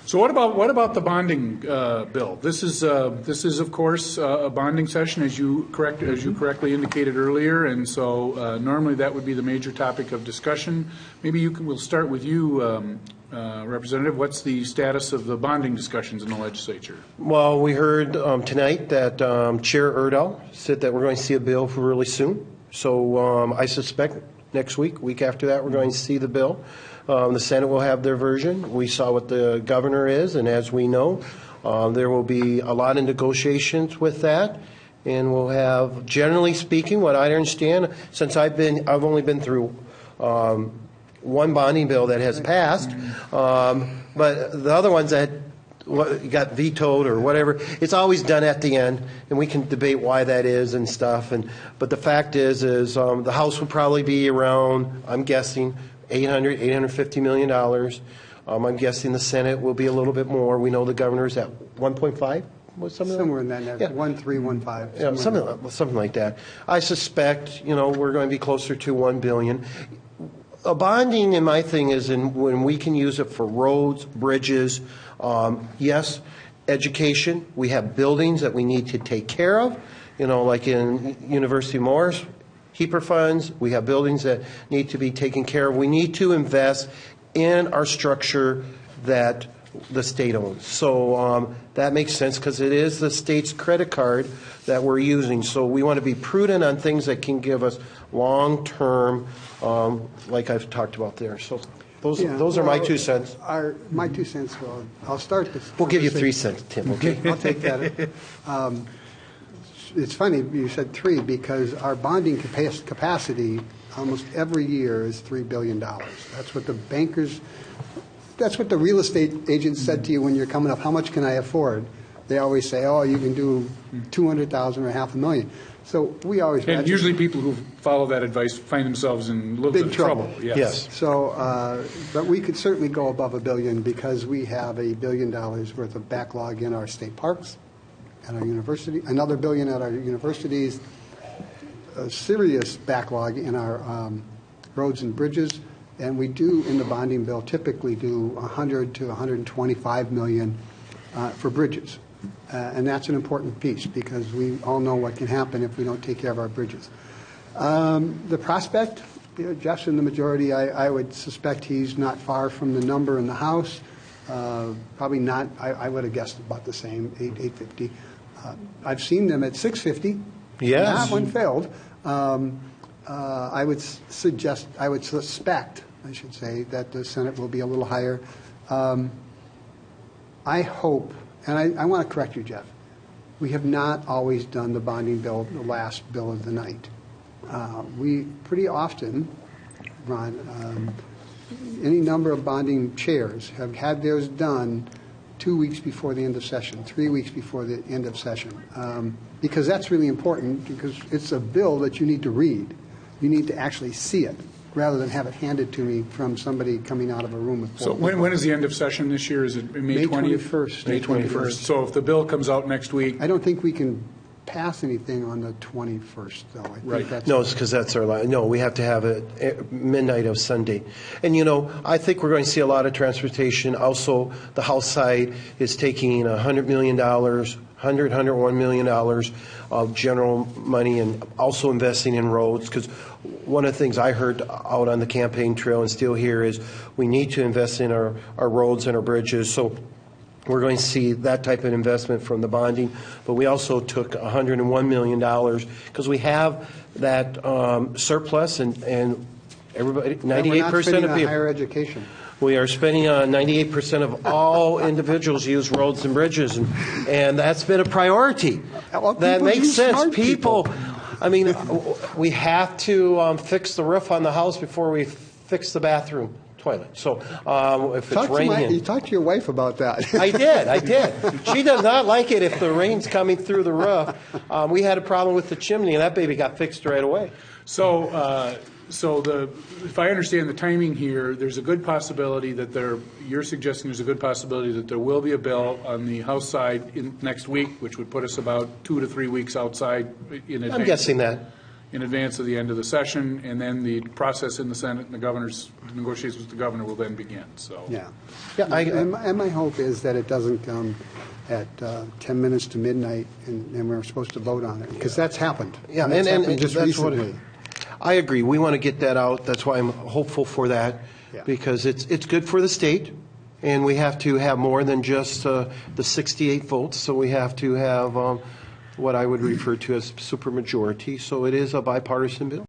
So what about the bonding bill? This is of course a bonding session, as you correctly indicated earlier, and so normally that would be the major topic of discussion. Maybe we'll start with you, Representative. What's the status of the bonding discussions in the legislature? Well, we heard tonight that Chair Erdahl said that we're going to see a bill really soon. So I suspect next week after that, we're going to see the bill. The Senate will have their version. We saw what the governor is, and as we know, there will be a lot of negotiations with that. And we'll have, generally speaking, what I understand, since I've only been through one bonding bill that has passed, but the other ones that got vetoed or whatever, it's always done at the end, and we can debate why that is and stuff. But the fact is the House will probably be around, I'm guessing, $850 million. I'm guessing the Senate will be a little bit more. We know the governor's at 1.5. Somewhere in that neighborhood, 1.315. Yeah, something like that. I suspect, we're going to be closer to $1 billion. Bonding, in my thing, is when we can use it for roads, bridges. Yes, education. We have buildings that we need to take care of. Like in University of Morris, HEPR funds. We have buildings that need to be taken care of. We need to invest in our structure that the state owns. So that makes sense because it is the state's credit card that we're using. So we want to be prudent on things that can give us long-term, like I've talked about there. So those are my 2 cents. My 2 cents, well, I'll start this. We'll give you 3 cents, Tim, okay? I'll take that. It's funny you said 3 because our bonding capacity almost every year is $3 billion. That's what the real estate agent said to you when you're coming up, how much can I afford? They always say, oh, you can do 200,000 or $500,000. So we always... And usually people who follow that advice find themselves in a little bit of trouble. Yes. So, but we could certainly go above $1 billion because we have $1 billion worth of backlog in our state parks, at our university, another $1 billion at our universities, a serious backlog in our roads and bridges, and we do in the bonding bill typically do 100 to 125 million for bridges, and that's an important piece because we all know what can happen if we don't take care of our bridges. The prospect, Jeff's in the majority. I would suspect he's not far from the number in the House. Probably not. I would have guessed about the same, 850. I've seen them at 650. Yes. That one failed. I would suspect, I should say, that the Senate will be a little higher. I hope, and I want to correct you, Jeff, we have not always done the bonding bill the last bill of the night. We pretty often, Ron, any number of bonding chairs have had theirs done 2 weeks before the end of session, 3 weeks before the end of session, because that's really important because it's a bill that you need to read. You need to actually see it rather than have it handed to me from somebody coming out of a room with 4 So when is the end of session this year? Is it May 20th? 21st. May 21st. So if the bill comes out next week... I don't think we can pass anything on the 21st, though. I think that's No, it's because that's our no. We have to have it at midnight of Sunday, and I think we're going to see a lot of transportation. Also, the House side is taking $100 million, $101 million of general money, and also investing in roads. Because one of the things I heard out on the campaign trail and still hear is we need to invest in our roads and our bridges. So we're going to see that type of investment from the bonding, but we also took $101 million because we have that surplus and everybody, 98% of people. Higher education. We are spending on 98% of all individuals use roads and bridges, and that's been a priority. Well, that makes sense. People. I mean, we have to fix the roof on the house before we fix the bathroom toilet. So if it's raining... You talked to your wife about that. I did. She does not like it if the rain's coming through the roof. We had a problem with the chimney, and that baby got fixed right away. So if I understand the timing here, there's a good possibility that you're suggesting there's a good possibility that there will be a bill on the House side next week, which would put us about 2 to 3 weeks outside in advance. I'm guessing that. in advance of the end of the session, and then the process in the Senate and the governor's negotiations with the governor will then begin, so. Yeah. Yeah, And my hope is that it doesn't come at 10 minutes to midnight and we're supposed to vote on it, because that's happened. Yeah, It's and happened just that's what recently. I agree. We want to get that out. That's why I'm hopeful for that, Yeah. because it's good for the state, and we have to have more than just the 68 votes. So we have to have what I would refer to as supermajority. So it is a bipartisan bill.